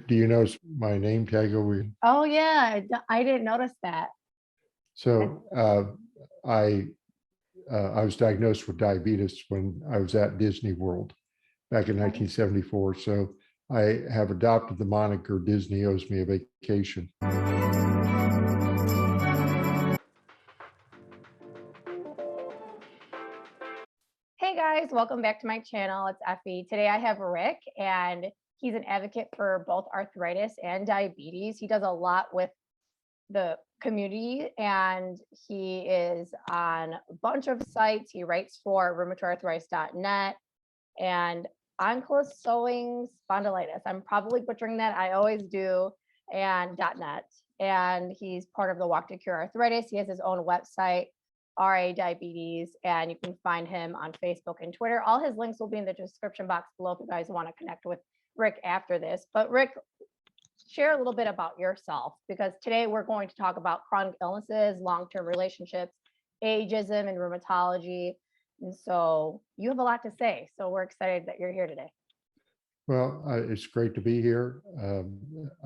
Do you know my name tag over here? Oh yeah, I didn't notice that. So I was diagnosed with diabetes when I was at Disney World back in Okay. 1974. So I have adopted the moniker Disney owes me a vacation. Hey guys, welcome back to my channel. It's Effie. Today I have Rick, and he's an advocate for both arthritis and diabetes. He does a lot with the community, and he is on a bunch of sites. He writes for rheumatoid.arthritis.net and ankylosing spondylitis. I'm probably butchering that. I always do. And .net. And he's part of the Walk to Cure Arthritis. He has his own website, RA Diabetes, and you can find him on Facebook and Twitter. All his links will be in the description box below if you guys want to connect with Rick after this. But Rick, share a little bit about yourself, because today we're going to talk about chronic illnesses, long-term relationships, ageism, and rheumatology. And so you have a lot to say. So we're excited that you're here today. Well, it's great to be here.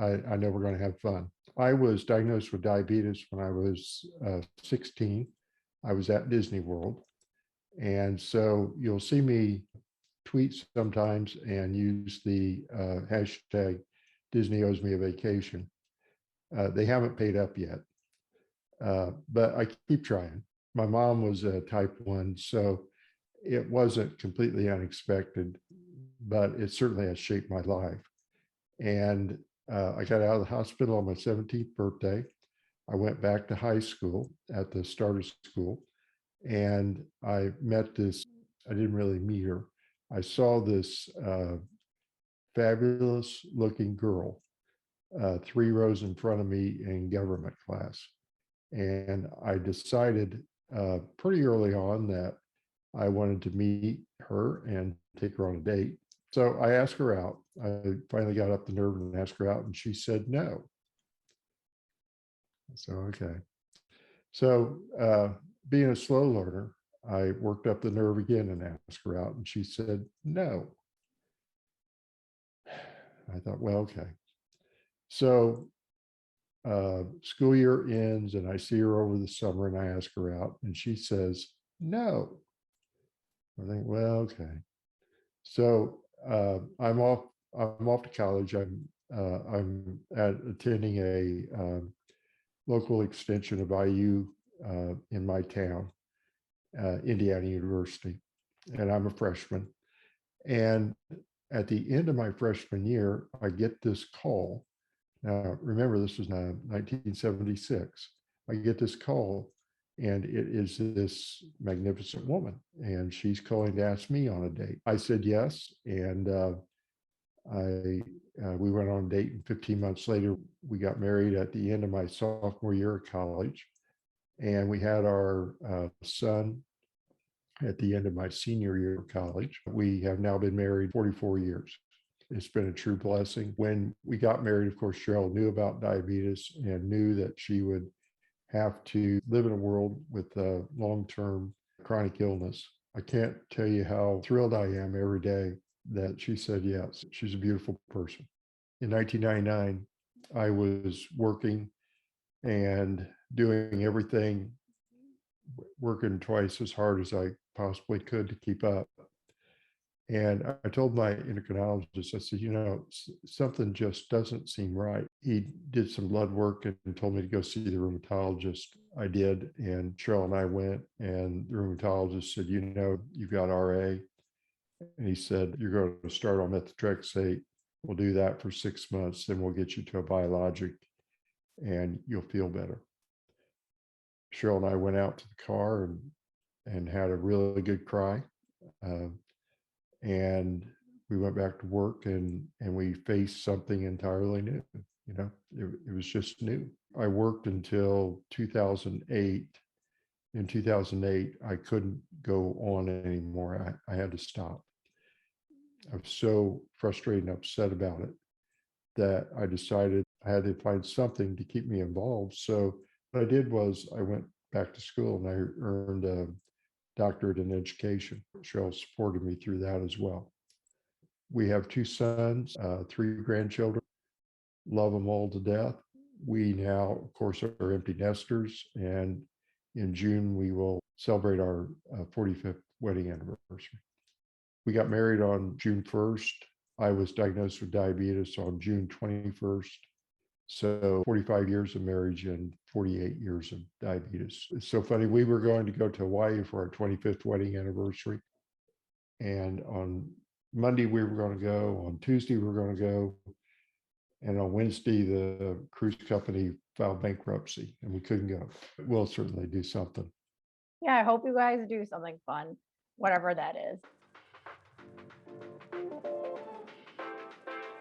I know we're going to have fun. I was diagnosed with diabetes when I was 16. I was at Disney World. And so you'll see me tweet sometimes and use the hashtag Disney owes me a vacation. They haven't paid up yet, but I keep trying. My mom was a type 1, so it wasn't completely unexpected, but it certainly has shaped my life. And I got out of the hospital on my 17th birthday. I went back to high school at the start of school, and I met this, I didn't really meet her. I saw this fabulous looking girl 3 rows in front of me in government class. And I decided pretty early on that I wanted to meet her and take her on a date. So I asked her out. I finally got up the nerve and asked her out, and she said no. So, okay. So being a slow learner, I worked up the nerve again and asked her out, and she said no. I thought, well, okay. So school year ends and I see her over the summer and I ask her out and she says no. I think, well, okay. So I'm off to college. I'm attending a local extension of IU in my town, Indiana University, and I'm a freshman. And at the end of my freshman year, I get this call. Now, remember, this was now 1976. I get this call, and it is this magnificent woman, and she's calling to ask me on a date. I said yes, and we went on a date, and 15 months later, we got married at the end of my sophomore year of college, and we had our son at the end of my senior year of college. We have now been married 44 years. It's been a true blessing. When we got married, of course, Cheryl knew about diabetes and knew that she would have to live in a world with a long-term chronic illness. I can't tell you how thrilled I am every day that she said yes. She's a beautiful person. In 1999, I was working and doing everything, working twice as hard as I possibly could to keep up. And I told my endocrinologist, I said, something just doesn't seem right. He did some blood work and told me to go see the rheumatologist. I did. And Cheryl and I went, and the rheumatologist said, you've got RA. And he said, you're going to start on methotrexate. We'll do that for 6 months. Then we'll get you to a biologic and you'll feel better. Cheryl and I went out to the car and had a really good cry. And we went back to work and we faced something entirely new. It was just new. I worked until 2008. In 2008, I couldn't go on anymore. I had to stop. I was so frustrated and upset about it that I decided I had to find something to keep me involved. So what I did was I went back to school and I earned a doctorate in education. Cheryl supported me through that as well. We have 2 sons, 3 grandchildren. love them all to death. We now, of course, are empty nesters, and in June we will celebrate our 45th wedding anniversary. We got married on June 1st. I was diagnosed with diabetes on June 21st. So 45 years of marriage and 48 years of diabetes. It's so funny. We were going to go to Hawaii for our 25th wedding anniversary. And on Monday, we were going to go. On Tuesday, we were going to go. And on Wednesday, the cruise company filed bankruptcy and we couldn't go. We'll certainly do something. Yeah, I hope you guys do something fun, whatever that is.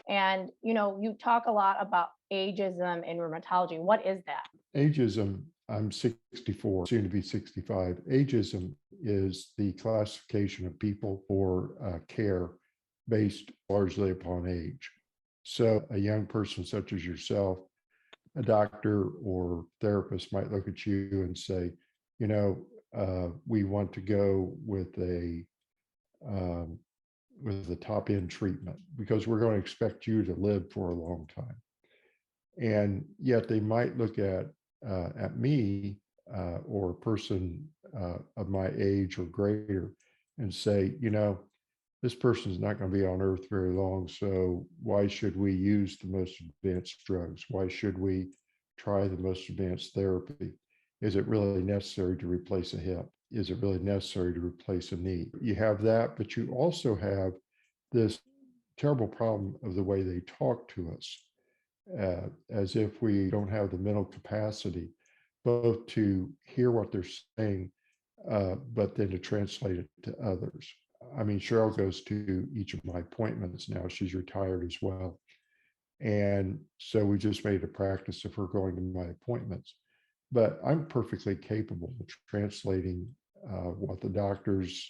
And, you talk a lot about ageism in rheumatology. What is that? Ageism, I'm 64, soon to be 65. Ageism is the classification of people for care based largely upon age. So a young person such as yourself, a doctor or therapist might look at you and say, we want to go with the top end treatment because we're going to expect you to live for a long time. And yet they might look at me or a person of my age or greater and say, this person is not going to be on earth very long. So why should we use the most advanced drugs? Why should we try the most advanced therapy? Is it really necessary to replace a hip? Is it really necessary to replace a knee? You have that, but you also have this terrible problem of the way they talk to us, as if we don't have the mental capacity both to hear what they're saying, but then to translate it to others. I mean, Cheryl goes to each of my appointments now. She's retired as well. And so we just made a practice of her going to my appointments. But I'm perfectly capable of translating what the doctors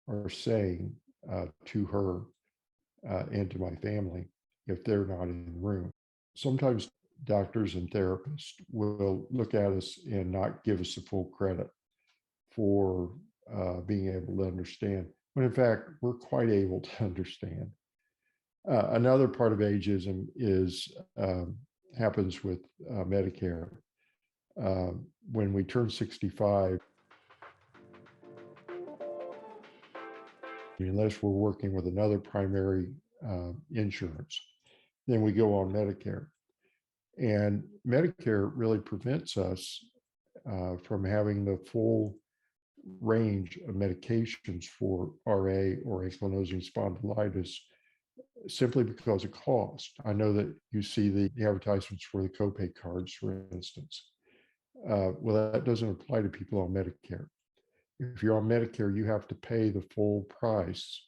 are saying to her and to my family if they're not in the room. Sometimes doctors and therapists will look at us and not give us the full credit for being able to understand, when in fact, we're quite able to understand. Another part of ageism is happens with Medicare. When we turn 65, unless we're working with another primary insurance, then we go on Medicare. And Medicare really prevents us from having the full range of medications for RA or ankylosing spondylitis simply because of cost. I know that you see the advertisements for the copay cards, for instance. Well, that doesn't apply to people on Medicare. If you're on Medicare, you have to pay the full price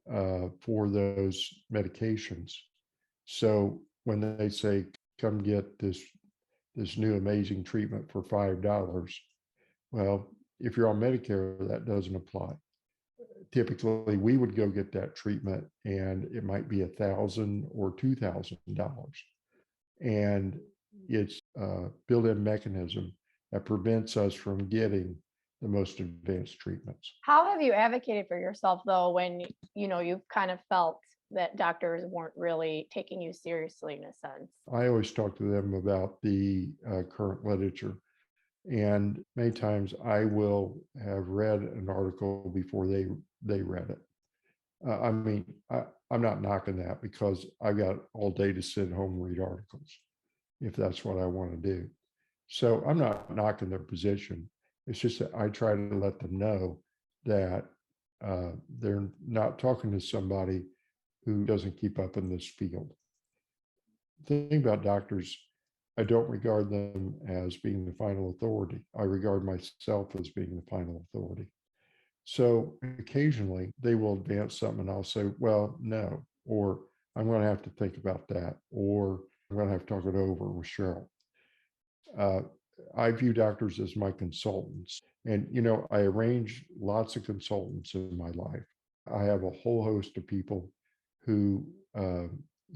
for those medications. So when they say, come get this new amazing treatment for $5, well, if you're on Medicare, that doesn't apply. Typically, we would go get that treatment and it might be $1,000 or $2,000. And it's a built-in mechanism that prevents us from getting the most advanced treatments. How have you advocated for yourself though, when, you've kind of felt that doctors weren't really taking you seriously in a sense? I always talk to them about the current literature. And many times I will have read an article before they read it. I'm not knocking that because I've got all day to sit home and read articles if that's what I want to do. So I'm not knocking their position. It's just that I try to let them know that they're not talking to somebody who doesn't keep up in this field. The thing about doctors, I don't regard them as being the final authority. I regard myself as being the final authority. So occasionally they will advance something and I'll say, well, no, or I'm going to have to think about that, or I'm going to have to talk it over with Cheryl. I view doctors as my consultants. And, I arrange lots of consultants in my life. I have a whole host of people who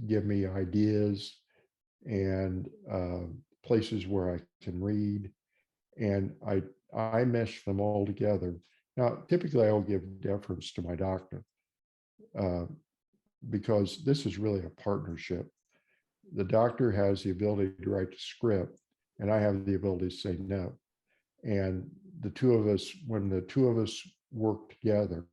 give me ideas and places where I can read, and I mesh them all together. Now, typically, I'll give deference to my doctor because this is really a partnership. the doctor has the ability to write the script, and I have the ability to say no. And the two of us, when the two of us work together,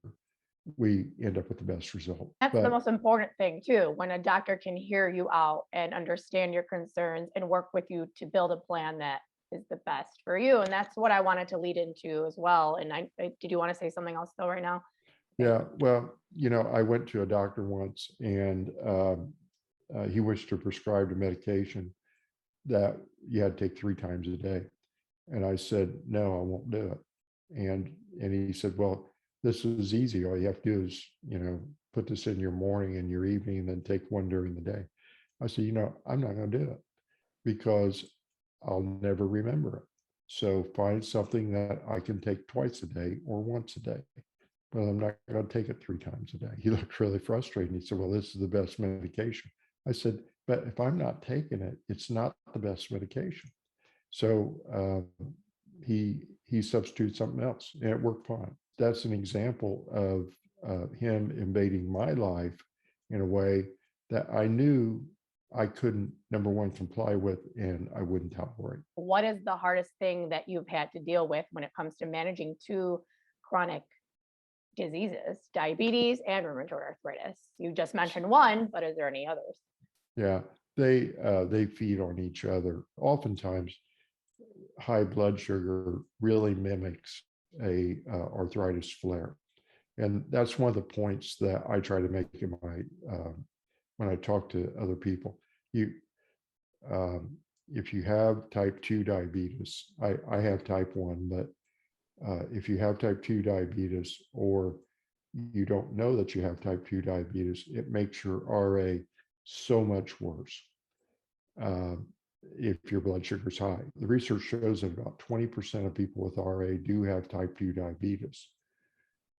we end up with the best result. That's the most important thing too, when a doctor can hear you out and understand your concerns and work with you to build a plan that is the best for you. And that's what I wanted to lead into as well. And did you want to say something else though right now? Yeah, well, I went to a doctor once, and he wished to prescribe a medication that you had to take 3 times a day. And I said, no, I won't do it. And he said, well, this is easy. All you have to do is, put this in your morning and your evening, and then take one during the day. I said, I'm not going to do it because I'll never remember it. So find something that I can take twice a day or once a day. But I'm not going to take it 3 times a day. He looked really frustrated. He said, well, this is the best medication. I said, but if I'm not taking it, it's not the best medication. So he substituted something else, and it worked fine. That's an example of him invading my life in a way that I knew I couldn't, number one, comply with, and I wouldn't tolerate. What is the hardest thing that you've had to deal with when it comes to managing two chronic diseases, diabetes and rheumatoid arthritis? You just mentioned one, but is there any others? Yeah, they feed on each other. Oftentimes, high blood sugar really mimics a arthritis flare, and that's one of the points that I try to make in my when I talk to other people. You, if you have type 2 diabetes, I have type 1, but if you have type 2 diabetes, or you don't know that you have type 2 diabetes, it makes your RA so much worse if your blood sugar is high. The research shows that about 20% of people with RA do have type 2 diabetes.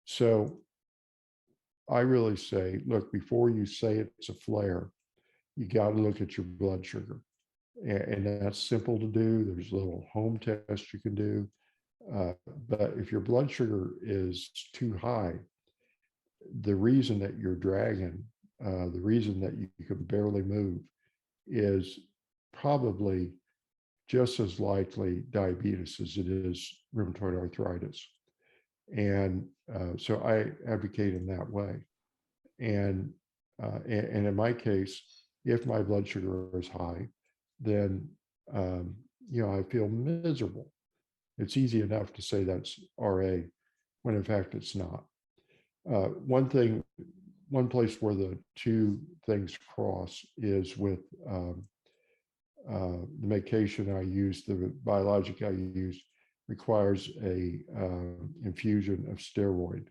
So I really say, look, before you say it's a flare, you got to look at your blood sugar. And that's simple to do. There's a little home test you can do. But if your blood sugar is too high, the reason that you're dragging, the reason that you can barely move, is probably just as likely diabetes as it is rheumatoid arthritis. And so I advocate in that way. And in my case, if my blood sugar is high, then I feel miserable. It's easy enough to say that's RA when in fact it's not. One place where the two things cross is with the medication I use, the biologic I use requires a infusion of steroid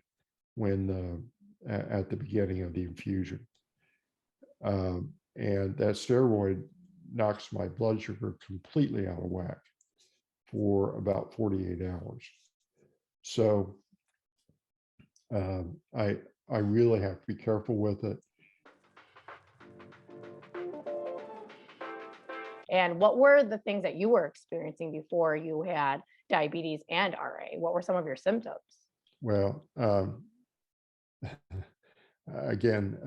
when at the beginning of the infusion. And that steroid knocks my blood sugar completely out of whack for about 48 hours. So I really have to be careful with it. And what were the things that you were experiencing before you had diabetes and RA? What were some of your symptoms? Well, again,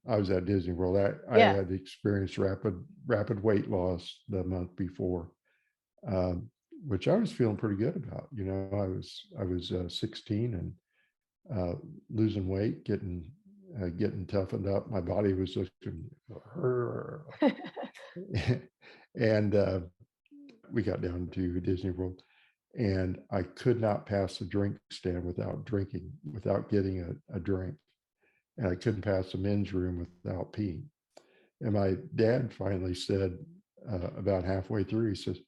I was at Disney World. I had experienced rapid weight loss the month before, which I was feeling pretty good about. I was 16 and losing weight, getting toughened up. My body was looking, and we got down to Disney World, and I could not pass the drink stand without getting a drink. And I couldn't pass the men's room without peeing. And my dad finally said, about halfway through, he says,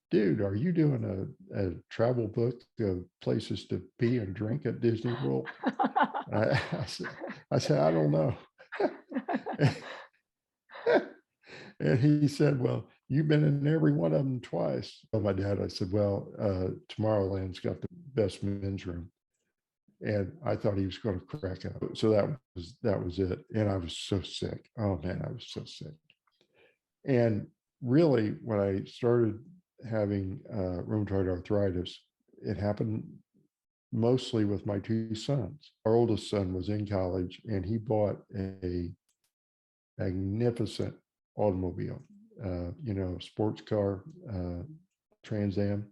dude, are you doing a travel book of places to pee and drink at Disney World? I said, I don't know. And he said, well, you've been in every one of them twice. Well, my dad, I said, well, Tomorrowland's got the best men's room. And I thought he was going to crack up. So that was it. And I was so sick. Oh man, I was so sick. And really, when I started having rheumatoid arthritis, it happened mostly with my two sons. Our oldest son was in college, and he bought a magnificent automobile, sports car, Trans Am.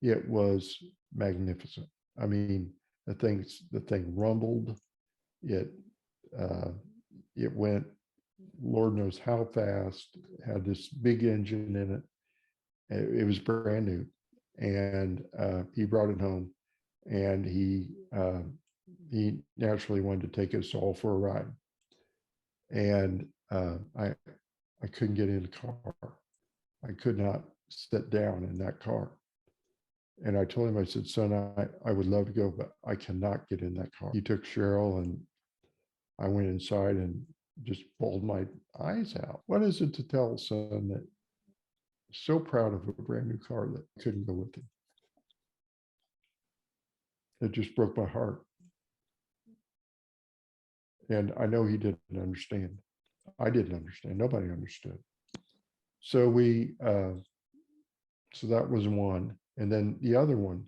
It was magnificent. I mean, the thing rumbled. It uh, it went, Lord knows how fast. Had this big engine in it. It was brand new, and he brought it home, and he naturally wanted to take us all for a ride, and I couldn't get in the car. I could not sit down in that car. And I told him, I said, son, I would love to go, but I cannot get in that car. He took Cheryl, and I went inside and just bawled my eyes out. What is it to tell a son that so proud of a brand new car that I couldn't go with him? It just broke my heart. And I know he didn't understand. I didn't understand. Nobody understood. So so that was one. And then the other one,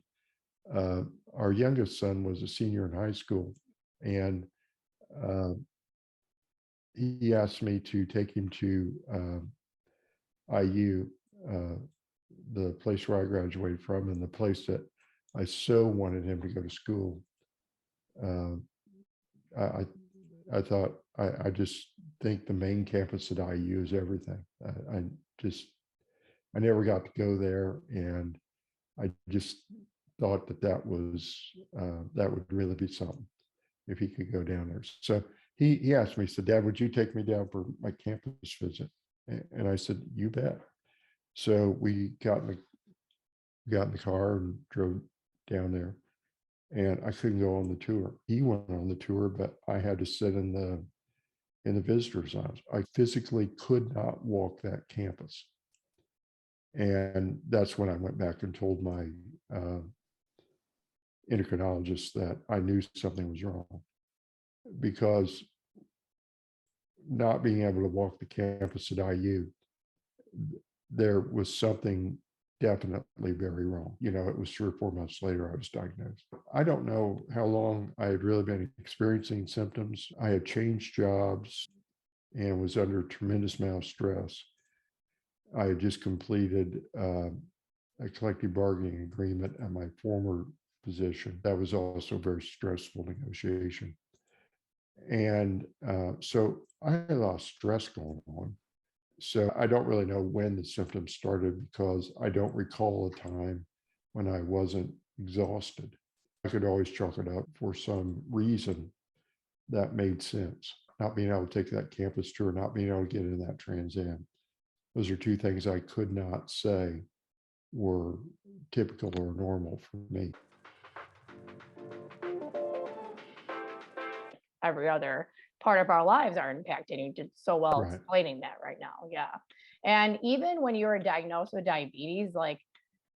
our youngest son was a senior in high school, and uh, he asked me to take him to IU, the place where I graduated from, and the place that I so wanted him to go to school. Uh, I, I thought, I just think the main campus at IU is everything. I never got to go there, and I just thought that would really be something if he could go down there. So he asked me, he said, Dad, would you take me down for my campus visit? And I said, you bet. So we got in the car and drove down there, and I couldn't go on the tour. He went on the tour, but I had to sit in the visitors lounge. I physically could not walk that campus. And that's when I went back and told my endocrinologist that I knew something was wrong, because not being able to walk the campus at IU, there was something definitely very wrong. It was 3 or 4 months later I was diagnosed. I don't know how long I had really been experiencing symptoms. I had changed jobs and was under a tremendous amount of stress. I had just completed a collective bargaining agreement at my former position. That was also a very stressful negotiation. And so I had a lot of stress going on. So I don't really know when the symptoms started, because I don't recall a time when I wasn't exhausted. I could always chalk it up for some reason that made sense. Not being able to take that campus tour, not being able to get in that Trans Am. Those are two things I could not say were typical or normal for me. Every other part of our lives are impacted. You did so well Right. explaining that right now. Yeah. And even when you were diagnosed with diabetes, like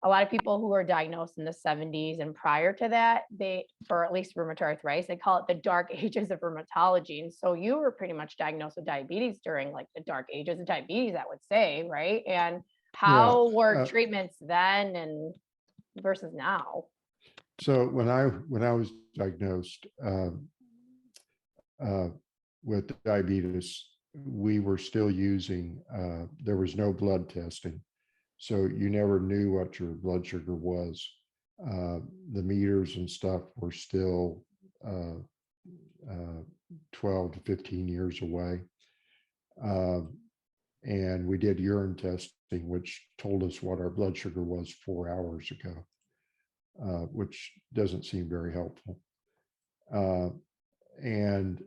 a lot of people who were diagnosed in the 70s and prior to that, for at least rheumatoid arthritis, they call it the dark ages of rheumatology. And so you were pretty much diagnosed with diabetes during like the dark ages of diabetes, I would say, right? And how were treatments then and versus now? So when I was diagnosed with diabetes, we were still using, there was no blood testing. So you never knew what your blood sugar was. The meters and stuff were still 12 to 15 years away. And we did urine testing, which told us what our blood sugar was 4 hours ago, which doesn't seem very helpful. And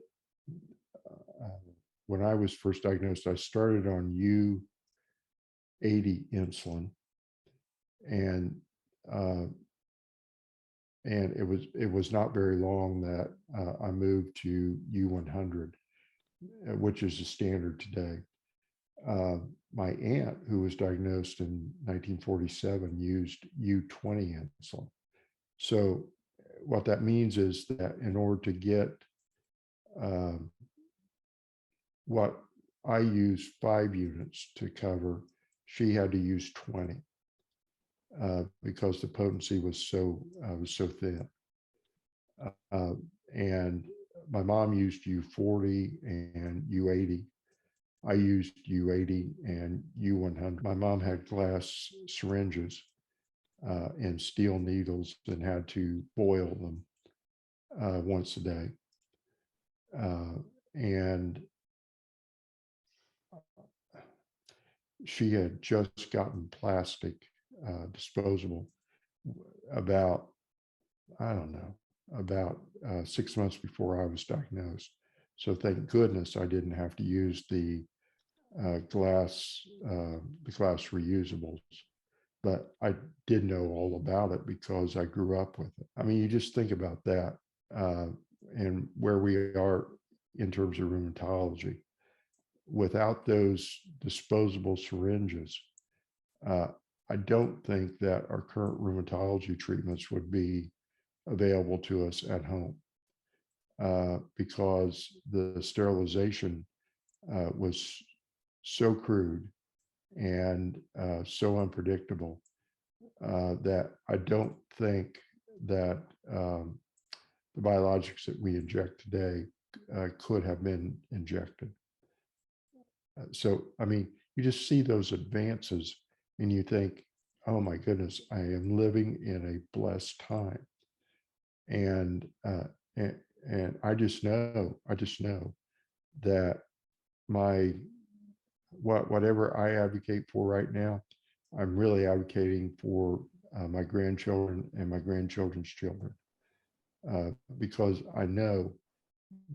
when I was first diagnosed, I started on U80 insulin, and it was not very long that I moved to U100, which is the standard today. My aunt, who was diagnosed in 1947, used U20 insulin. So what that means is that in order to get what I use 5 units to cover, she had to use 20 because the potency was so thin. And my mom used U40 and U80. I used U80 and U100. My mom had glass syringes and steel needles and had to boil them once a day. And she had just gotten plastic disposable about, I don't know, about 6 months before I was diagnosed. So thank goodness I didn't have to use the glass reusables. But I did know all about it because I grew up with it. I mean, you just think about that and where we are in terms of rheumatology. Without those disposable syringes, I don't think that our current rheumatology treatments would be available to us at home because the sterilization was so crude and so unpredictable that I don't think that the biologics that we inject today could have been injected. So, I mean, you just see those advances and you think, oh my goodness, I am living in a blessed time. And, and I just know that my, whatever I advocate for right now, I'm really advocating for my grandchildren and my grandchildren's children, because I know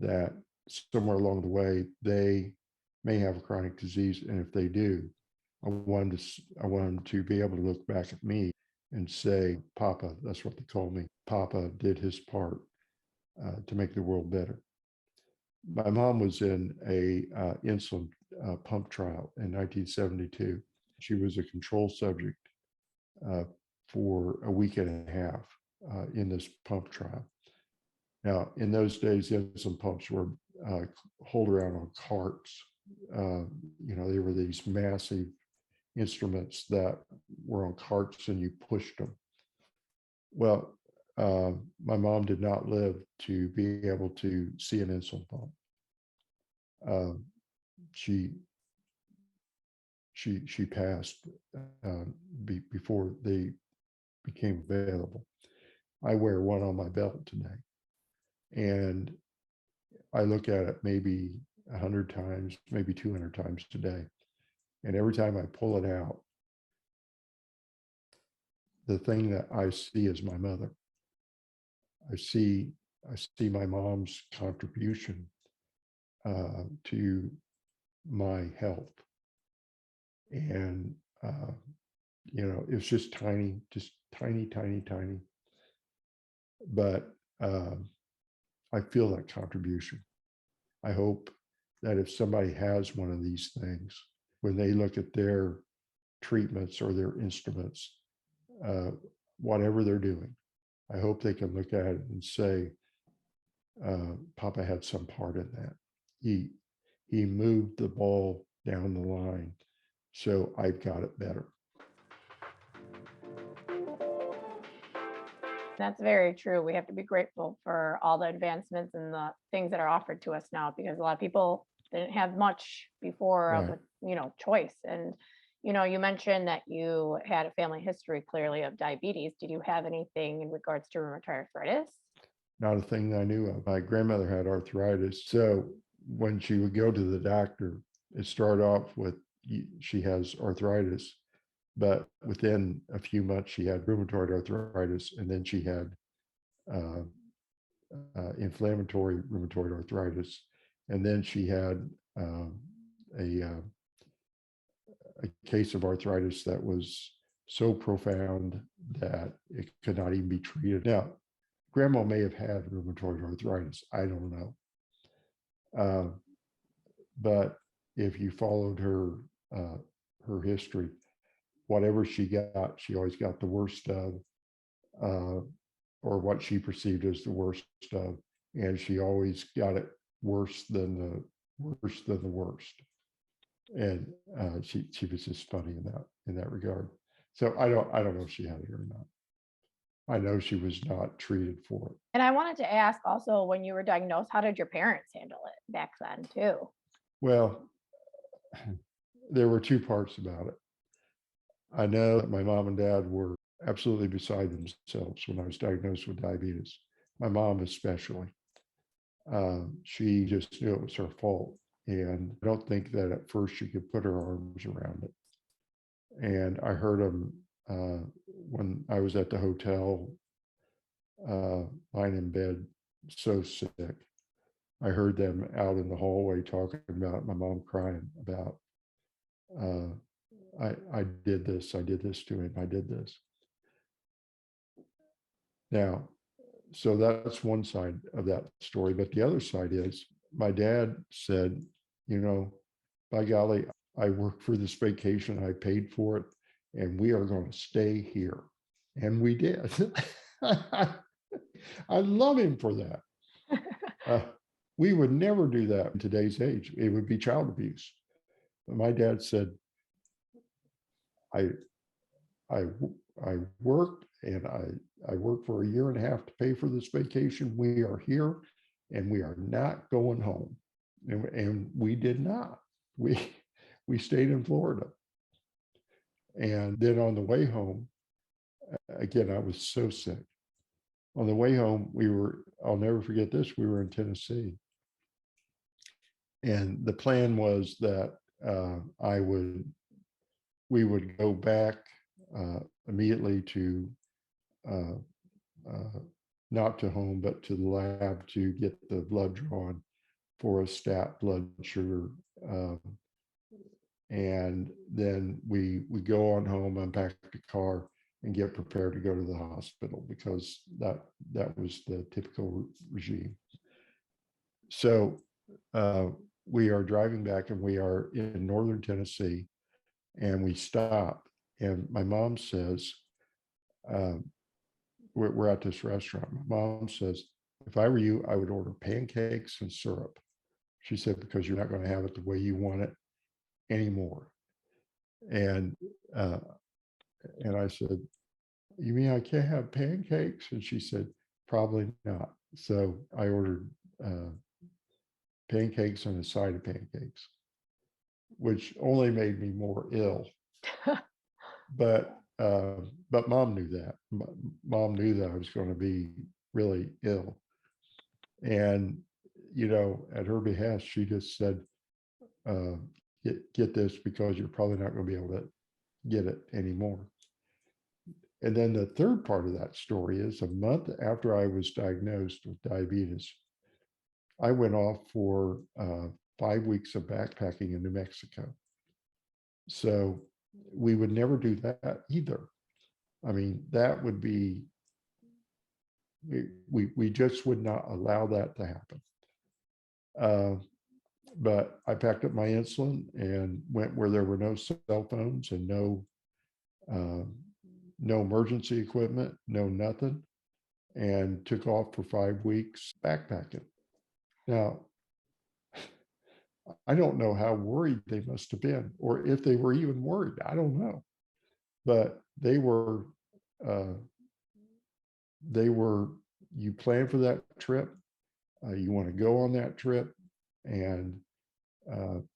that somewhere along the way they may have a chronic disease, and if they do, I want them to be able to look back at me and say, "Papa," that's what they call me. Papa did his part to make the world better. My mom was in a insulin pump trial in 1972. She was a control subject for a week and a half in this pump trial. Now, in those days, insulin pumps were hauled around on carts. They were these massive instruments that were on carts and you pushed them. Well, my mom did not live to be able to see an insulin pump. She passed before they became available. I wear one on my belt today, and I look at it maybe 100 times, maybe 200 times today. And every time I pull it out, the thing that I see is my mother. I see my mom's contribution to my health. And, it's just tiny, tiny. But I feel that contribution. I hope that if somebody has one of these things, when they look at their treatments or their instruments, whatever they're doing, I hope they can look at it and say, Papa had some part in that. He moved the ball down the line, so I've got it better. That's very true. We have to be grateful for all the advancements and the things that are offered to us now, because a lot of people didn't have much before Right. with choice. And you mentioned that you had a family history clearly of diabetes. Did you have anything in regards to rheumatoid arthritis? Not a thing that I knew of. My grandmother had arthritis. So when she would go to the doctor, it started off with she has arthritis, but within a few months she had rheumatoid arthritis, and then she had uh, inflammatory rheumatoid arthritis, and then she had a, uh, a case of arthritis that was so profound that it could not even be treated. Now, grandma may have had rheumatoid arthritis. I don't know. But if you followed her history, whatever she got, she always got the worst of, uh, or what she perceived as the worst of, and she always got it worse than the worst. And she was just funny in that regard. So I don't know if she had it or not. I know she was not treated for it. And I wanted to ask also, when you were diagnosed, how did your parents handle it back then too? Well, there were two parts about it. I know that my mom and dad were absolutely beside themselves when I was diagnosed with diabetes. My mom especially. She just knew it was her fault. And I don't think that at first she could put her arms around it. And I heard them when I was at the hotel, lying in bed, so sick. I heard them out in the hallway talking about my mom crying about, uh, I did this to him, I did this. Now, so that's one side of that story. But the other side is my dad said, you know, by golly, I worked for this vacation, I paid for it, and we are going to stay here. And we did. I love him for that. Uh, we would never do that in today's age. It would be child abuse. But my dad said, I, I, I worked and I worked for a year and a half to pay for this vacation. We are here and we are not going home. And we did not. We, we stayed in Florida. And then on the way home, again, I was so sick. On the way home, I'll never forget this, we were in Tennessee. And the plan was that we would go back immediately to, uh, uh, not to home, but to the lab to get the blood drawn for a stat blood sugar. And then we go on home, unpack the car, and get prepared to go to the hospital because that was the typical regime. So we are driving back and we are in northern Tennessee and we stop and my mom says, we're at this restaurant. My mom says, if I were you, I would order pancakes and syrup. She said, because you're not going to have it the way you want it anymore. And uh, and I said, you mean I can't have pancakes? And she said, probably not. So I ordered pancakes and a side of pancakes, which only made me more ill. But mom knew that. Mom knew that I was going to be really ill. And, at her behest, she just said, uh, get this because you're probably not going to be able to get it anymore. And then the third part of that story is a month after I was diagnosed with diabetes, I went off for 5 weeks of backpacking in New Mexico. So we would never do that either. I mean, that would be, we just would not allow that to happen. But I packed up my insulin and went where there were no cell phones and no emergency equipment, no nothing, and took off for 5 weeks backpacking. Now, I don't know how worried they must have been, or if they were even worried. I don't know, but they were. You plan for that trip. You want to go on that trip, and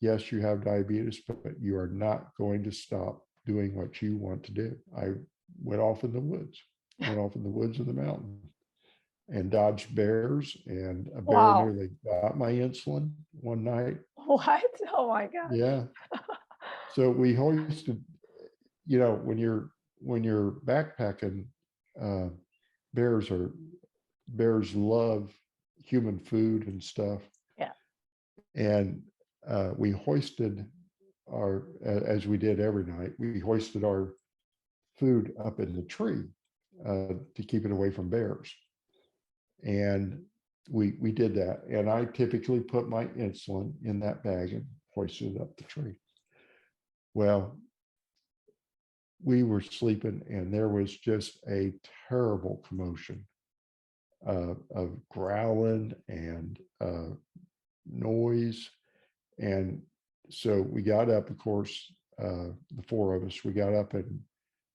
yes, you have diabetes, but you are not going to stop doing what you want to do. I went off in the woods, in the mountain, and dodged bears, and a bear Wow. nearly got my insulin one night. What? Oh my God. Yeah. So we hoisted, when you're backpacking, uh, bears love human food and stuff. Yeah. And we hoisted as we did every night, we hoisted our food up in the tree to keep it away from bears. And we did that. And I typically put my insulin in that bag and hoisted it up the tree. Well, we were sleeping and there was just a terrible commotion of growling and noise. And so we got up, of course, the four of us, we got up and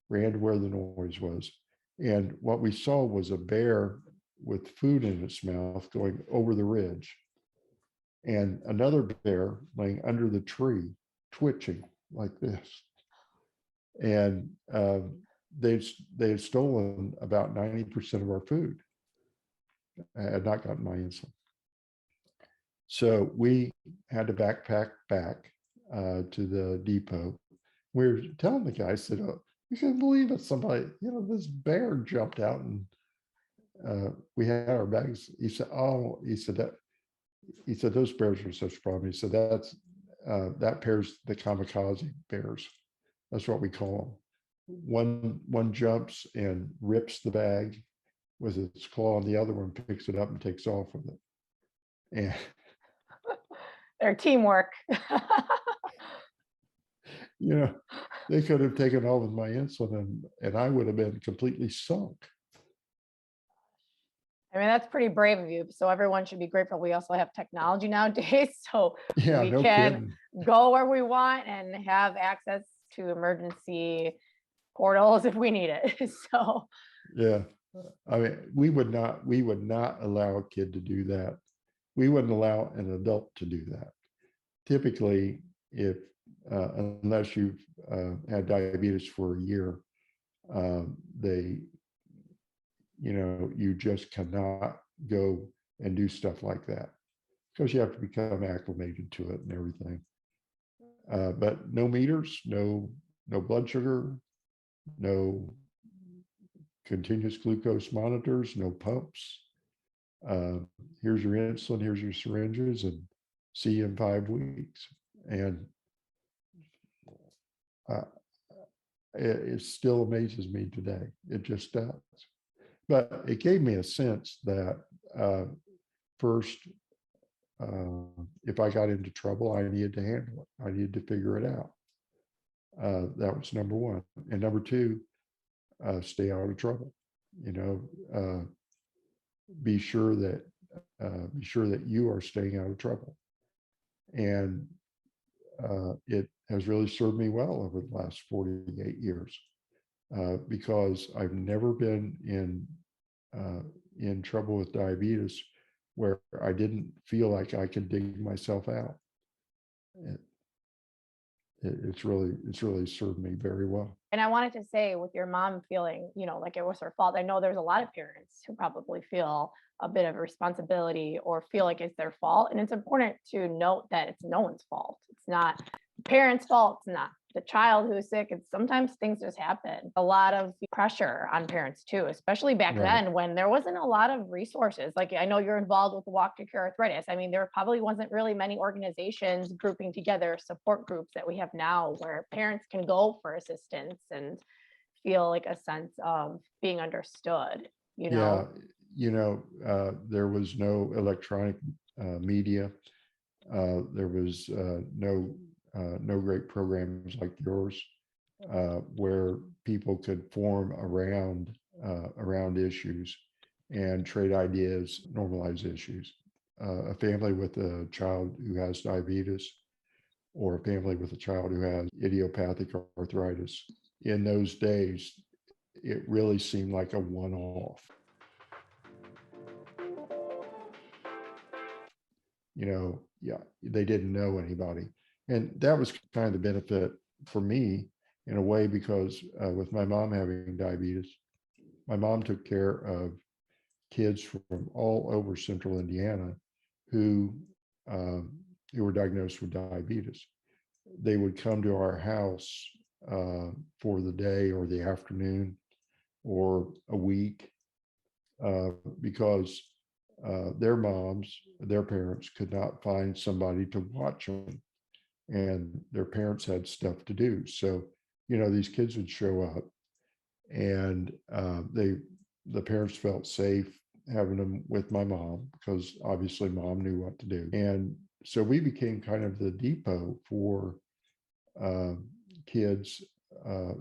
ran to where the noise was. And what we saw was a bear with food in its mouth going over the ridge, and another bear laying under the tree twitching like this. And they had stolen about 90% of our food. I had not gotten my insulin. So we had to backpack back to the depot. We were telling the guy, I said, oh, you can't believe it. Somebody, this bear jumped out and we had our bags. He said, oh, he said, those bears are such a problem. He said, that pair's the kamikaze bears. That's what we call them. One jumps and rips the bag with its claw, and the other one picks it up and takes off with it. And Their teamwork. they could have taken all of my insulin and I would have been completely sunk. I mean, that's pretty brave of you. So everyone should be grateful. We also have technology nowadays. So Yeah, we no can kidding. go where we want and have access to emergency portals if we need it. So Yeah. I mean, we would not allow a kid to do that. We wouldn't allow an adult to do that. Typically, if unless you've had diabetes for a year, you just cannot go and do stuff like that because you have to become acclimated to it and everything. But no meters, no blood sugar, no continuous glucose monitors, no pumps. Here's your insulin, here's your syringes, and see you in 5 weeks. And it still amazes me today. It just does. But it gave me a sense that first, if I got into trouble, I needed to handle it. I needed to figure it out. That was number one. And number two, stay out of trouble. Be sure that you are staying out of trouble. And it has really served me well over the last 48 years because I've never been in trouble with diabetes where I didn't feel like I could dig myself out. It's really served me very well. And I wanted to say, with your mom feeling, like it was her fault, I know there's a lot of parents who probably feel a bit of responsibility or feel like it's their fault. And it's important to note that it's no one's fault. It's not the parents' fault. It's not the child who's sick. It's sometimes things just happen. A lot of pressure on parents too, especially back then when there wasn't a lot of resources. Like I know you're involved with the Walk to Cure Arthritis. I mean, there probably wasn't really many organizations grouping together support groups that we have now where parents can go for assistance and feel like a sense of being understood, Yeah, there was no electronic media. There was no great programs like yours where people could form around issues and trade ideas, normalize issues. A family with a child who has diabetes or a family with a child who has idiopathic arthritis, in those days, it really seemed like a one-off. Yeah, they didn't know anybody. And that was kind of the benefit for me in a way, because with my mom having diabetes, my mom took care of kids from all over central Indiana who were diagnosed with diabetes. They would come to our house for the day or the afternoon or a week because their parents could not find somebody to watch them, and their parents had stuff to do. So, these kids would show up, and the parents felt safe having them with my mom because obviously mom knew what to do. And so we became kind of the depot for kids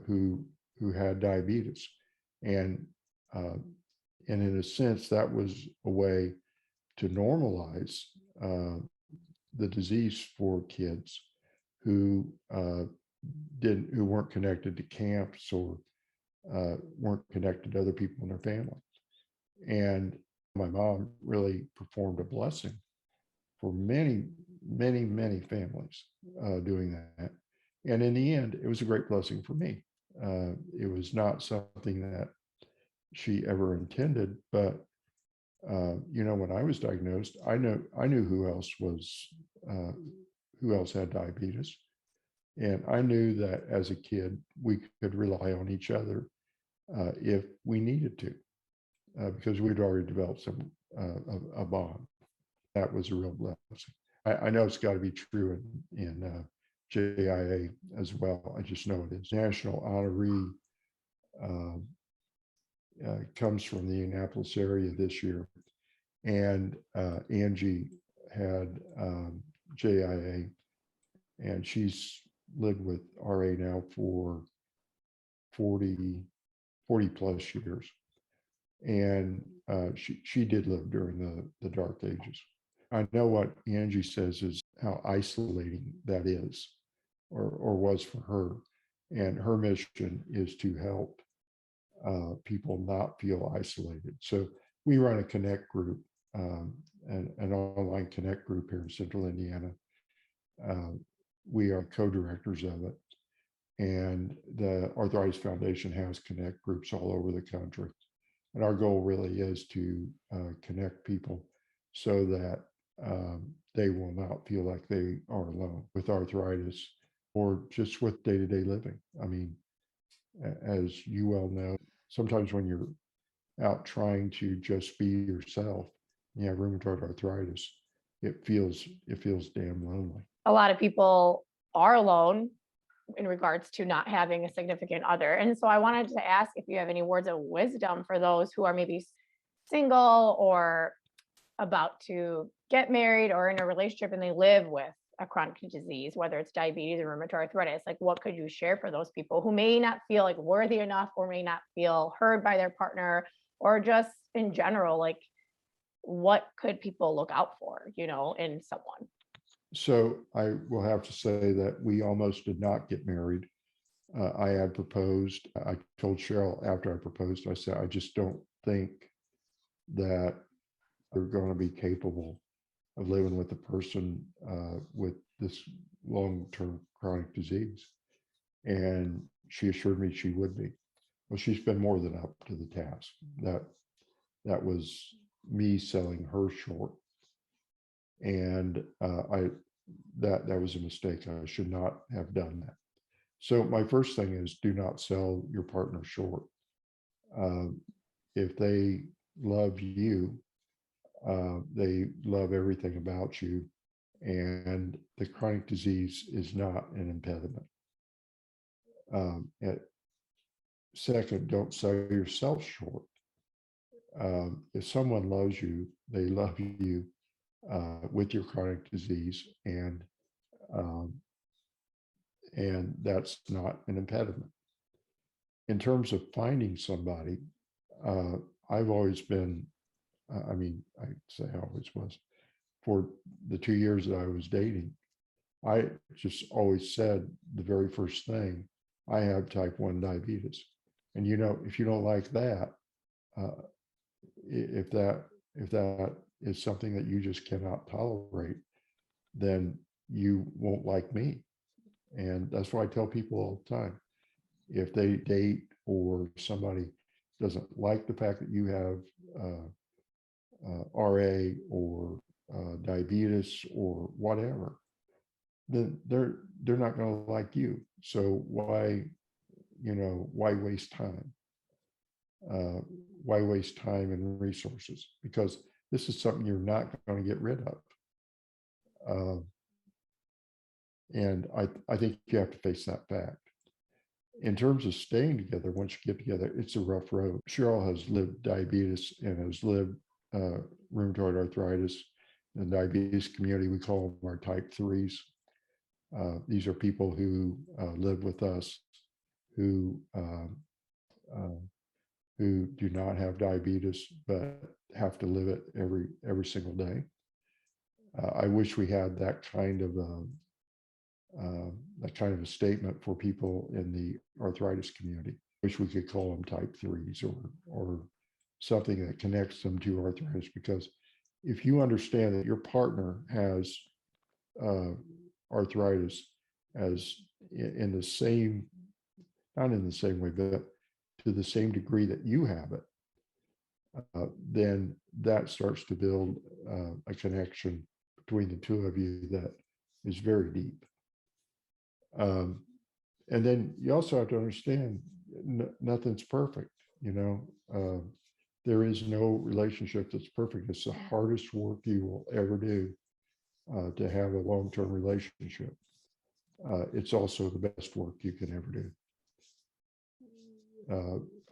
who had diabetes, and in a sense, that was a way to normalize the disease for kids who weren't connected to camps or weren't connected to other people in their family. And my mom really performed a blessing for many, many families doing that. And in the end, it was a great blessing for me. It was not something that she ever intended, but when I was diagnosed, I knew uh, who else had diabetes, and I knew that as a kid we could rely on each other if we needed to, because we'd already developed a bond. That was a real blessing. I know it's got to be true in JIA as well. I just know it is. National honoree um, comes from the Indianapolis area this year, and Angie had JIA, and she's lived with RA now for 40 plus years. And she did live during the dark ages. I know what Angie says is how isolating that is, or was for her. And her mission is to help people not feel isolated. So we run a connect group, an online connect group here in Central Indiana. Uh, we are co-directors of it. And the Arthritis Foundation has connect groups all over the country. And our goal really is to connect people so that they will not feel like they are alone with arthritis or just with day-to-day living. I mean, as you well know, sometimes when you're out trying to just be yourself, you have rheumatoid arthritis, it feels damn lonely. A lot of people are alone in regards to not having a significant other. And so I wanted to ask if you have any words of wisdom for those who are maybe single or about to get married or in a relationship and they live with a chronic disease, whether it's diabetes or rheumatoid arthritis. Like, what could you share for those people who may not feel like worthy enough or may not feel heard by their partner, or just in general, like what could people look out for, in someone? So I will have to say that we almost did not get married. I had proposed. I told Cheryl after I proposed, I said, I just don't think that they're going to be capable of living with a person with this long-term chronic disease. And she assured me she would be. Well, she's been more than up to the task. That was me selling her short. And that was a mistake. I should not have done that. So my first thing is, do not sell your partner short. If they love you, they love everything about you, and the chronic disease is not an impediment. Second, don't sell yourself short. If someone loves you, they love you with your chronic disease, um, and that's not an impediment. In terms of finding somebody, I've always been, I mean, I say I always was, for the 2 years that I was dating, I just always said the very first thing, I have type 1 diabetes. And if you don't like that, uh, if that is something that you just cannot tolerate, then you won't like me. And that's what I tell people all the time. If they date or somebody doesn't like the fact that you have RA or diabetes or whatever, then they're not going to like you. So why waste time? Why waste time and resources? Because this is something you're not going to get rid of. And I think you have to face that fact. In terms of staying together, once you get together, it's a rough road. Cheryl has lived diabetes and has lived rheumatoid arthritis. In the diabetes community, we call them our type 3s. These are people who live with us who do not have diabetes but have to live it every single day. I wish we had that kind of a statement for people in the arthritis community. Wish we could call them type 3s or something that connects them to arthritis, because if you understand that your partner has uh, arthritis as in the same, not in the same way, but to the same degree that you have it, then that starts to build a connection between the two of you that is very deep. And then you also have to understand nothing's perfect, you know. There is no relationship that's perfect. It's the hardest work you will ever do to have a long-term relationship. It's also the best work you can ever do.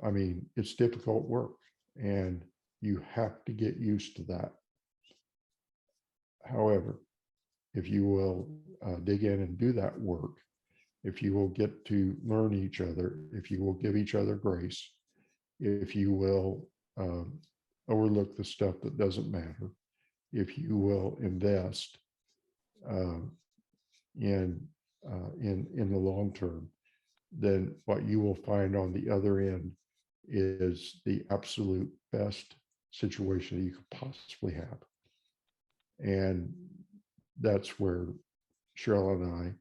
I mean, it's difficult work and you have to get used to that. However, if you will dig in and do that work, if you will get to learn each other, if you will give each other grace, if you will overlook the stuff that doesn't matter, if you will invest um, in the long term, then what you will find on the other end is the absolute best situation that you could possibly have. And that's where Cheryl and I,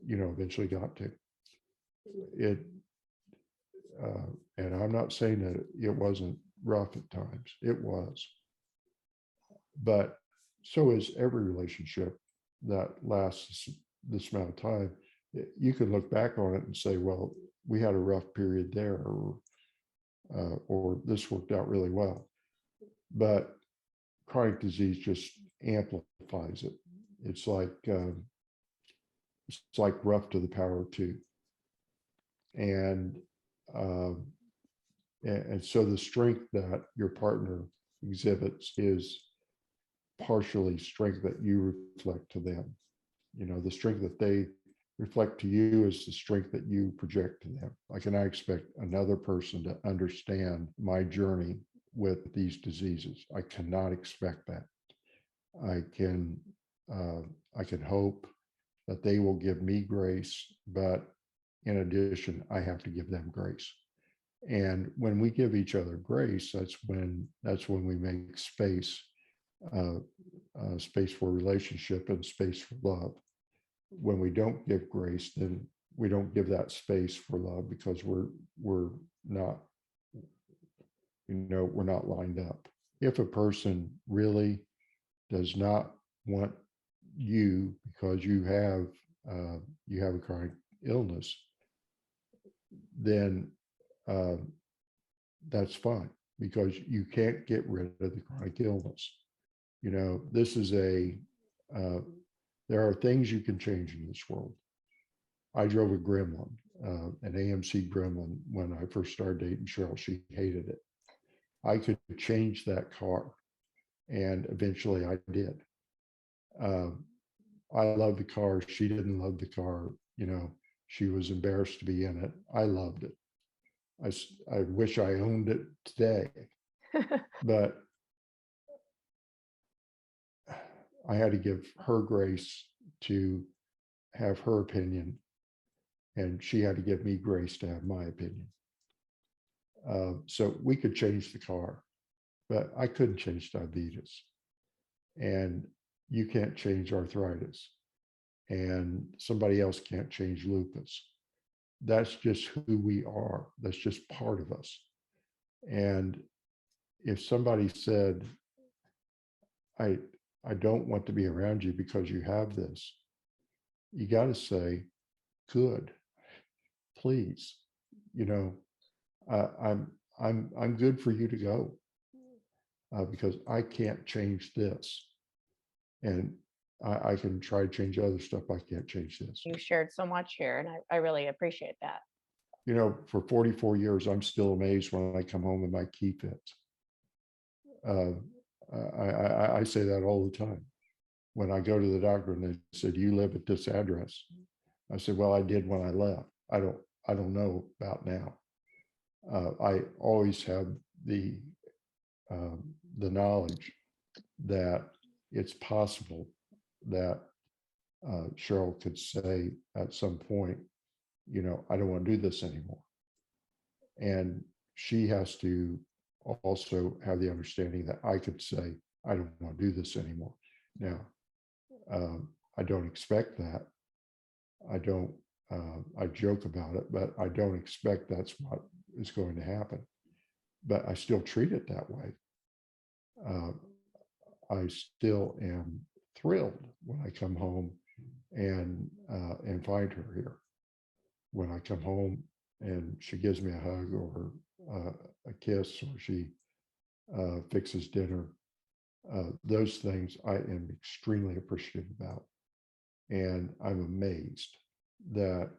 eventually got to it. And I'm not saying that it wasn't rough at times. It was, but so is every relationship that lasts this amount of time. You can look back on it and say, well, we had a rough period there, or this worked out really well. But chronic disease just amplifies it. It's like rough to the power of two. And so the strength that your partner exhibits is partially strength that you reflect to them. You know, the strength that they reflect to you is the strength that you project to them. Like, and I expect another person to understand my journey with these diseases. I cannot expect that. I can hope that they will give me grace, but in addition, I have to give them grace. And when we give each other grace, that's when we make space, space for relationship and space for love. When we don't give grace, then we don't give that space for love because we're not, we're not lined up. If a person really does not want you because you have a chronic illness, then that's fine, because you can't get rid of the chronic illness. This is there are things you can change in this world. I drove a Gremlin, an AMC Gremlin, when I first started dating Cheryl. She hated it. I could change that car, and eventually I did. I loved the car. She didn't love the car. She was embarrassed to be in it. I loved it. I wish I owned it today, but I had to give her grace to have her opinion, and she had to give me grace to have my opinion. So we could change the car, but I couldn't change diabetes, and you can't change arthritis, and somebody else can't change lupus. That's just who we are. That's just part of us. And if somebody said, I don't want to be around you because you have this, you got to say, good, please. I'm good for you to go, because I can't change this, and I can try to change other stuff. I can't change this. You shared so much here, and I really appreciate that. For 44 years, I'm still amazed when I come home and my key fits. I say that all the time. When I go to the doctor and they said, you live at this address, I said, well, I did when I left. I don't know about now. I always have the knowledge that it's possible that Cheryl could say at some point, I don't want to do this anymore. And she has to also have the understanding that I could say, I don't want to do this anymore. Now, I don't expect that. I don't, I joke about it, but I don't expect that's what is going to happen. But I still treat it that way. I still am thrilled when I come home and find her here. When I come home and she gives me a hug or a kiss, or she fixes dinner, those things I am extremely appreciative about. And I'm amazed that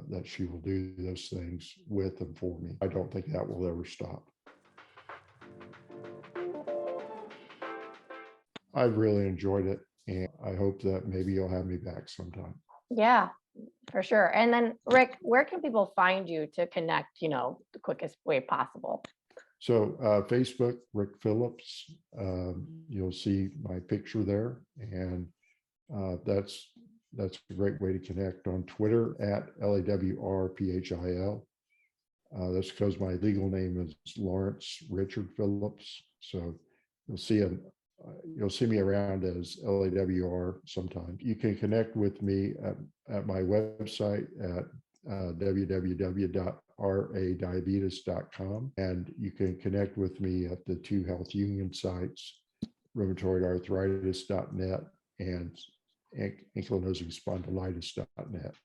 that she will do those things with and for me. I don't think that will ever stop. I've really enjoyed it, and I hope that maybe you'll have me back sometime. Yeah, for sure. And then Rick, where can people find you to connect, the quickest way possible? So Facebook, Rick Phillips, you'll see my picture there, and that's a great way to connect. On Twitter at LAWRPHIL. That's because my legal name is Lawrence Richard Phillips. So you'll see you'll see me around as LAWR sometime. You can connect with me at my website at www.radiabetes.com, and you can connect with me at the two health union sites, rheumatoidarthritis.net and ankylosing spondylitis.net.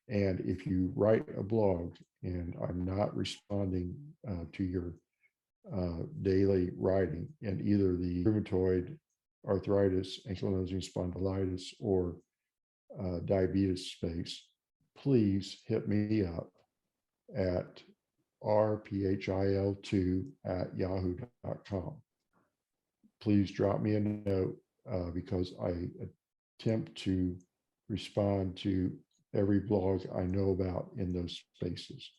And if you write a blog and I'm not responding to your daily writing in either the rheumatoid arthritis, ankylosing spondylitis, or diabetes space, please hit me up at rphil2@yahoo.com. Please drop me a note because I attempt to respond to every blog I know about in those spaces.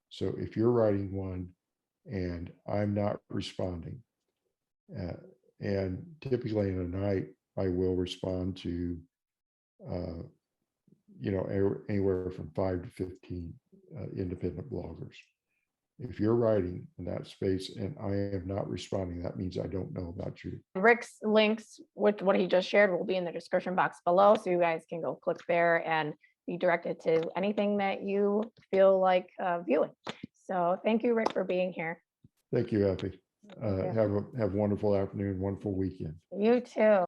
So if you're writing one and I'm not responding, and typically in a night, I will respond to, anywhere from 5 to 15 independent bloggers. If you're writing in that space and I am not responding, that means I don't know about you. Rick's links with what he just shared will be in the description box below, so you guys can go click there and be directed to anything that you feel like viewing. So thank you, Rick, for being here. Thank you, Effie. Have a wonderful afternoon, wonderful weekend. You too.